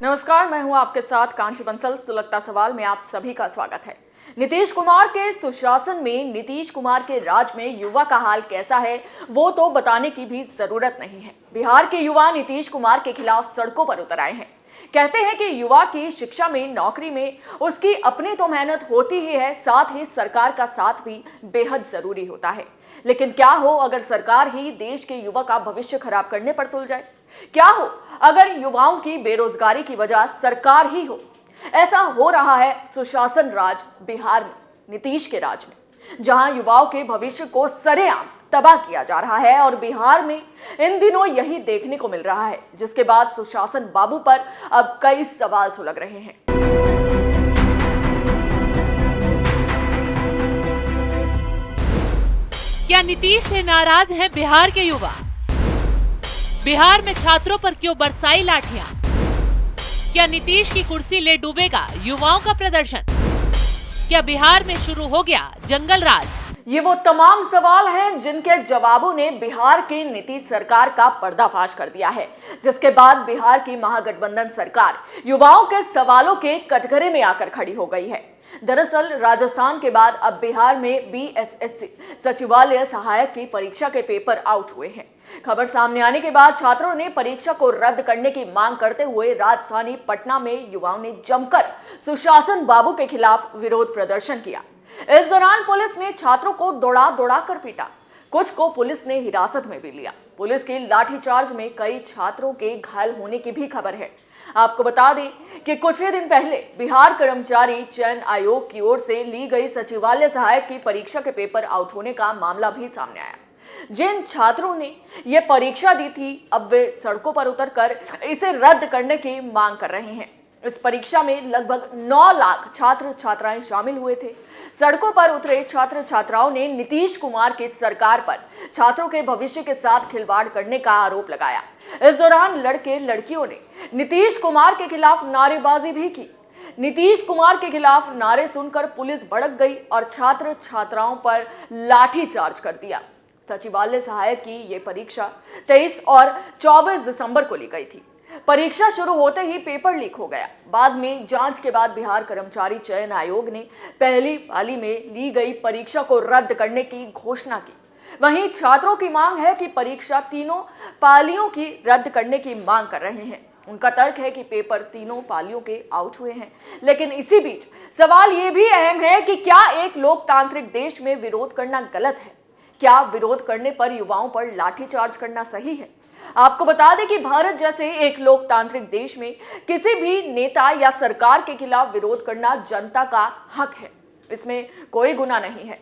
नमस्कार, मैं हूं आपके साथ कांची बंसल। सुलगता सवाल में आप सभी का स्वागत है। नीतीश कुमार के सुशासन में, नीतीश कुमार के राज में युवा का हाल कैसा है वो तो बताने की भी जरूरत नहीं है। बिहार के युवा नीतीश कुमार के खिलाफ सड़कों पर उतर आए हैं। कहते हैं कि युवा की शिक्षा में, नौकरी में उसकी अपनी तो मेहनत होती ही है, साथ ही सरकार का साथ भी बेहद जरूरी होता है। लेकिन क्या हो अगर सरकार ही देश के युवा का भविष्य खराब करने पर तुल जाए? क्या हो अगर युवाओं की बेरोजगारी की वजह सरकार ही हो? ऐसा हो रहा है सुशासन राज बिहार में, नीतीश के राज में, जहां युवाओं के भविष्य को सरेआम तबाह किया जा रहा है। और बिहार में इन दिनों यही देखने को मिल रहा है, जिसके बाद सुशासन बाबू पर अब कई सवाल सुलग रहे हैं। क्या नीतीश से नाराज है बिहार के युवा? बिहार में छात्रों पर क्यों बरसाई लाठियां? क्या नीतीश की कुर्सी ले डूबेगा युवाओं का प्रदर्शन? क्या बिहार में शुरू हो गया जंगल राज? ये वो तमाम सवाल हैं जिनके जवाबों ने बिहार की नीतीश सरकार का पर्दाफाश कर दिया है, जिसके बाद बिहार की महागठबंधन सरकार युवाओं के सवालों के कटघरे में आकर खड़ी हो गई है। दरअसल राजस्थान के बाद अब बिहार में बीएसएससी सचिवालय सहायक की परीक्षा के पेपर आउट हुए हैं। खबर सामने आने के बाद छात्रों ने परीक्षा को रद्द करने की मांग करते हुए राजधानी पटना में युवाओं ने जमकर सुशासन बाबू के खिलाफ विरोध प्रदर्शन किया। इस दौरान पुलिस ने छात्रों को दौड़ा दौड़ा कर पीटा, कुछ को पुलिस ने हिरासत में भी लिया। पुलिस की लाठीचार्ज में कई छात्रों के घायल होने की भी खबर है। आपको बता दें कि कुछ ही दिन पहले बिहार कर्मचारी चयन आयोग की ओर से ली गई सचिवालय सहायक की परीक्षा के पेपर आउट होने का मामला भी सामने आया। जिन छात्रों ने यह परीक्षा दी थी, अब वे सड़कों पर उतरकर इसे रद्द करने की मांग कर रहे हैं। इस परीक्षा में लगभग 9 लाख छात्र छात्राएं शामिल हुए थे। सड़कों पर उतरे छात्र छात्राओं ने नीतीश कुमार की सरकार पर छात्रों के भविष्य के साथ खिलवाड़ करने का आरोप लगाया। इस दौरान लड़के लड़कियों ने नीतीश कुमार के खिलाफ नारेबाजी भी की। नीतीश कुमार के खिलाफ नारे सुनकर पुलिस भड़क गई और छात्र छात्राओं पर लाठीचार्ज कर दिया। सचिवालय सहायक की ये परीक्षा 23 और 24 दिसंबर को ली गई थी। परीक्षा शुरू होते ही पेपर लीक हो गया। बाद में जांच के बाद बिहार कर्मचारी चयन आयोग ने पहली पाली में ली गई परीक्षा को रद्द करने की घोषणा की। वहीं छात्रों की मांग है कि परीक्षा तीनों पालियों की रद्द करने की मांग कर रहे हैं। उनका तर्क है कि पेपर तीनों पालियों के आउट हुए हैं। लेकिन इसी बीच सवाल ये भी अहम है कि क्या एक लोकतांत्रिक देश में विरोध करना गलत है? क्या विरोध करने पर युवाओं पर लाठीचार्ज करना सही है? आपको बता दें कि भारत जैसे एक लोकतांत्रिक देश में किसी भी नेता या सरकार के खिलाफ विरोध करना जनता का हक है। इसमें कोई गुनाह नहीं है,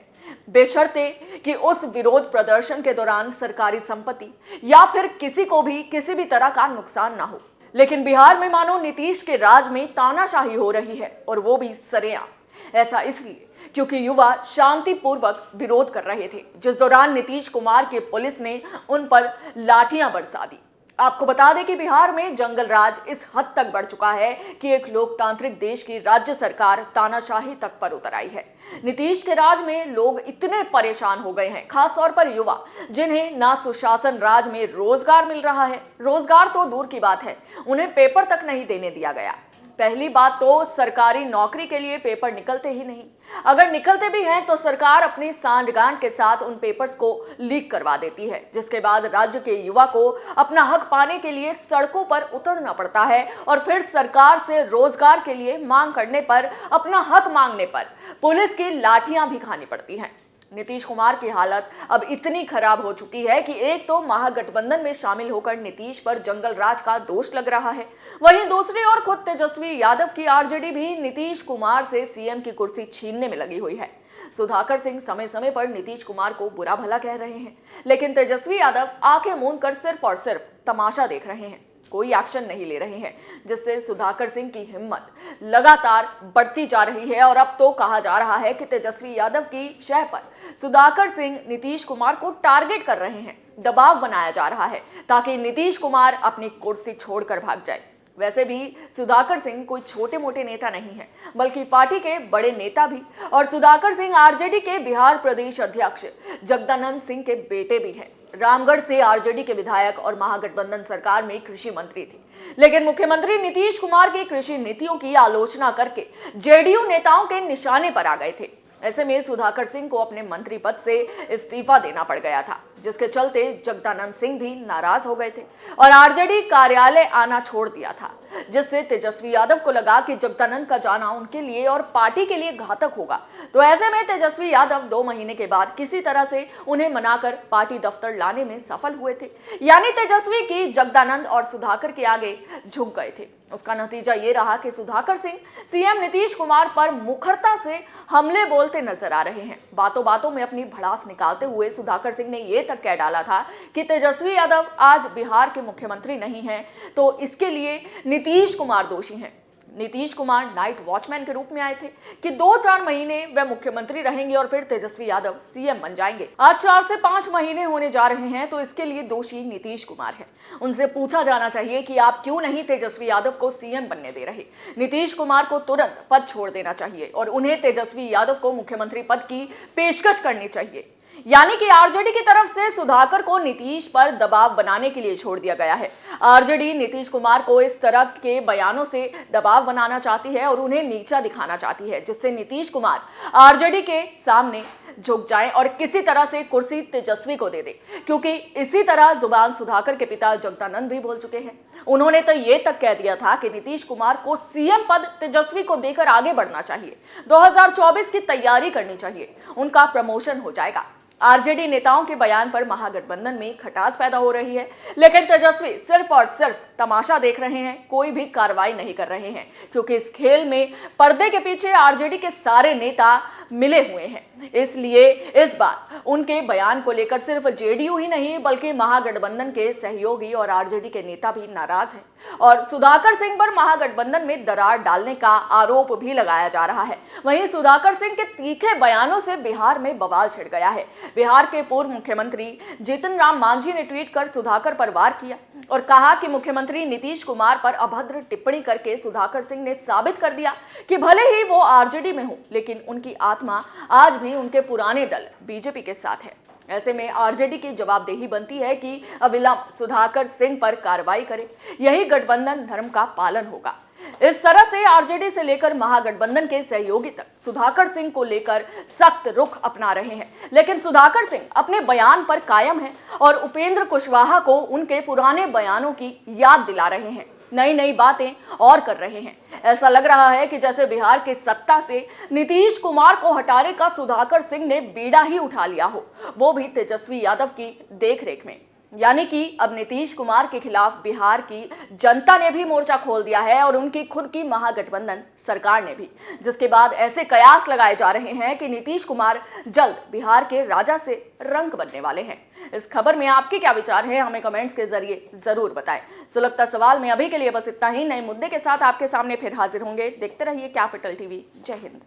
बेशर्ते कि उस विरोध प्रदर्शन के दौरान सरकारी संपत्ति या फिर किसी को भी किसी भी तरह का नुकसान ना हो। लेकिन बिहार में मानो नीतीश के राज में तानाशाही हो रही है, और वो भी सरेआम। ऐसा इसलिए क्योंकि युवा शांतिपूर्वक विरोध कर रहे थे, जिस दौरान नीतीश कुमार की पुलिस ने उन पर लाठियां बरसा दी। आपको बता दें कि बिहार में जंगल राज इस हद तक बढ़ चुका है कि एक लोकतांत्रिक देश की राज्य सरकार तानाशाही तक पर उतर आई है। नीतीश के राज में लोग इतने परेशान हो गए हैं, खास तौर पर युवा, जिन्हें ना सुशासन राज में रोजगार मिल रहा है, रोजगार तो दूर की बात है, उन्हें पेपर तक नहीं देने दिया गया। पहली बात तो सरकारी नौकरी के लिए पेपर निकलते ही नहीं। अगर निकलते भी हैं तो सरकार अपनी सांठगांठ के साथ उन पेपर्स को लीक करवा देती है, जिसके बाद राज्य के युवा को अपना हक पाने के लिए सड़कों पर उतरना पड़ता है। और फिर सरकार से रोजगार के लिए मांग करने पर, अपना हक मांगने पर पुलिस की लाठियां भी खानी पड़ती हैं। नीतीश कुमार की हालत अब इतनी खराब हो चुकी है कि एक तो महागठबंधन में शामिल होकर नीतीश पर जंगल राज का दोष लग रहा है, वहीं दूसरी ओर खुद तेजस्वी यादव की आरजेडी भी नीतीश कुमार से सीएम की कुर्सी छीनने में लगी हुई है। सुधाकर सिंह समय समय पर नीतीश कुमार को बुरा भला कह रहे हैं, लेकिन तेजस्वी यादव आंखें मूंद कर सिर्फ और सिर्फ तमाशा देख रहे हैं, कोई एक्शन नहीं ले रहे हैं, जिससे सुधाकर सिंह की हिम्मत लगातार बढ़ती जा रही है। और अब तो कहा जा रहा है कि तेजस्वी यादव की शह पर सुधाकर सिंह नीतीश कुमार को टारगेट कर रहे हैं, दबाव बनाया जा रहा है ताकि नीतीश कुमार अपनी कुर्सी छोड़कर भाग जाए। वैसे भी सुधाकर सिंह कोई छोटे मोटे नेता नहीं है, बल्कि पार्टी के बड़े नेता भी, और सुधाकर सिंह आरजेडी के बिहार प्रदेश अध्यक्ष जगदानंद सिंह के बेटे भी हैं। रामगढ़ से आरजेडी के विधायक और महागठबंधन सरकार में कृषि मंत्री थे, लेकिन मुख्यमंत्री नीतीश कुमार की कृषि नीतियों की आलोचना करके जेडीयू नेताओं के निशाने पर आ गए थे। ऐसे में सुधाकर सिंह को अपने मंत्री पद से इस्तीफा देना पड़ गया था, जिसके चलते जगदानंद सिंह भी नाराज हो गए थे और आरजेडी कार्यालय आना छोड़ दिया था, जिससे तेजस्वी यादव को लगा कि जगदानंद का जाना उनके लिए और पार्टी के लिए घातक होगा। तो ऐसे में तेजस्वी यादव 2 महीने के बाद किसी तरह से उन्हें मनाकर पार्टी दफ्तर लाने में सफल हुए थे। यानी तेजस्वी की जगदानंद और सुधाकर के आगे झुक गए थे। उसका नतीजा ये रहा कि सुधाकर सिंह सीएम नीतीश कुमार पर मुखरता से हमले बोलते नजर आ रहे हैं। बातों बातों में अपनी भड़ास निकालते हुए सुधाकर सिंह ने यह तक कह डाला था कि तेजस्वी यादव आज बिहार के मुख्यमंत्री नहीं हैं, तो इसके लिए नीतीश कुमार दोषी हैं। नीतीश कुमार नाइट वॉचमैन के रूप में आए थे कि 2-4 महीने वे मुख्यमंत्री रहेंगे और फिर तेजस्वी यादव सीएम बन जाएंगे। आज 4 से 5 महीने होने जा रहे हैं, तो इसके लिए दोषी नीतीश कुमार है। उनसे पूछा जाना चाहिए कि आप क्यों नहीं तेजस्वी यादव को सीएम बनने दे रहे। नीतीश कुमार को तुरंत पद छोड़ देना चाहिए और उन्हें तेजस्वी यादव को मुख्यमंत्री पद की पेशकश करनी चाहिए। यानी कि आरजेडी की तरफ से सुधाकर को नीतीश पर दबाव बनाने के लिए छोड़ दिया गया है। आरजेडी नीतीश कुमार को इस तरह के बयानों से दबाव बनाना चाहती है और उन्हें नीचा दिखाना चाहती है, जिससे नीतीश कुमार आरजेडी के सामने झुक जाएं और किसी तरह से कुर्सी तेजस्वी को दे दे, क्योंकि इसी तरह जुबान सुधाकर के पिता जगदानंद भी बोल चुके हैं। उन्होंने तो ये तक कह दिया था कि नीतीश कुमार को सीएम पद तेजस्वी को देकर आगे बढ़ना चाहिए, 2024 की तैयारी करनी चाहिए, उनका प्रमोशन हो जाएगा। आरजेडी नेताओं के बयान पर महागठबंधन में खटास पैदा हो रही है, लेकिन तेजस्वी सिर्फ और सिर्फ तमाशा देख रहे हैं, कोई भी कार्रवाई नहीं कर रहे हैं, क्योंकि इस खेल में पर्दे के पीछे आरजेडी के सारे नेता मिले हुए हैं। इसलिए इस बार उनके बयान को लेकर सिर्फ जेडीयू ही नहीं बल्कि महागठबंधन के सहयोगी और आरजेडी के नेता भी नाराज हैं और सुधाकर सिंह पर महागठबंधन में दरार डालने का आरोप भी लगाया जा रहा है। वहीं सुधाकर सिंह के तीखे बयानों से बिहार में बवाल छिड़ गया है। बिहार के पूर्व मुख्यमंत्री जीतन राम मांझी ने ट्वीट कर सुधाकर पर वार किया और कहा कि मुख्यमंत्री नीतीश कुमार पर अभद्र टिप्पणी करके सुधाकर सिंह ने साबित कर दिया कि भले ही वो आरजेडी में हो, लेकिन उनकी आत्मा आज भी उनके पुराने दल बीजेपी के साथ है। ऐसे में आरजेडी की जवाबदेही बनती है कि अविलंब सुधाकर सिंह पर कार्रवाई करे, यही गठबंधन धर्म का पालन होगा। इस तरह से आरजेडी से लेकर महागठबंधन के सहयोगी तक सुधाकर सिंह को लेकर सख्त रुख अपना रहे हैं, लेकिन सुधाकर सिंह अपने बयान पर कायम है और उपेंद्र कुशवाहा को उनके पुराने बयानों की याद दिला रहे हैं, नई नई बातें और कर रहे हैं। ऐसा लग रहा है कि जैसे बिहार की सत्ता से नीतीश कुमार को हटाने का सुधाकर सिंह ने बीड़ा ही उठा लिया हो, वो भी तेजस्वी यादव की देखरेख में। यानी कि अब नीतीश कुमार के खिलाफ बिहार की जनता ने भी मोर्चा खोल दिया है और उनकी खुद की महागठबंधन सरकार ने भी, जिसके बाद ऐसे कयास लगाए जा रहे हैं कि नीतीश कुमार जल्द बिहार के राजा से रंक बनने वाले हैं। इस खबर में आपके क्या विचार हैं, हमें कमेंट्स के जरिए जरूर बताएं। सुलगता सवाल में अभी के लिए बस इतना ही। नए मुद्दे के साथ आपके सामने फिर हाजिर होंगे। देखते रहिए कैपिटल टीवी। जय हिंद।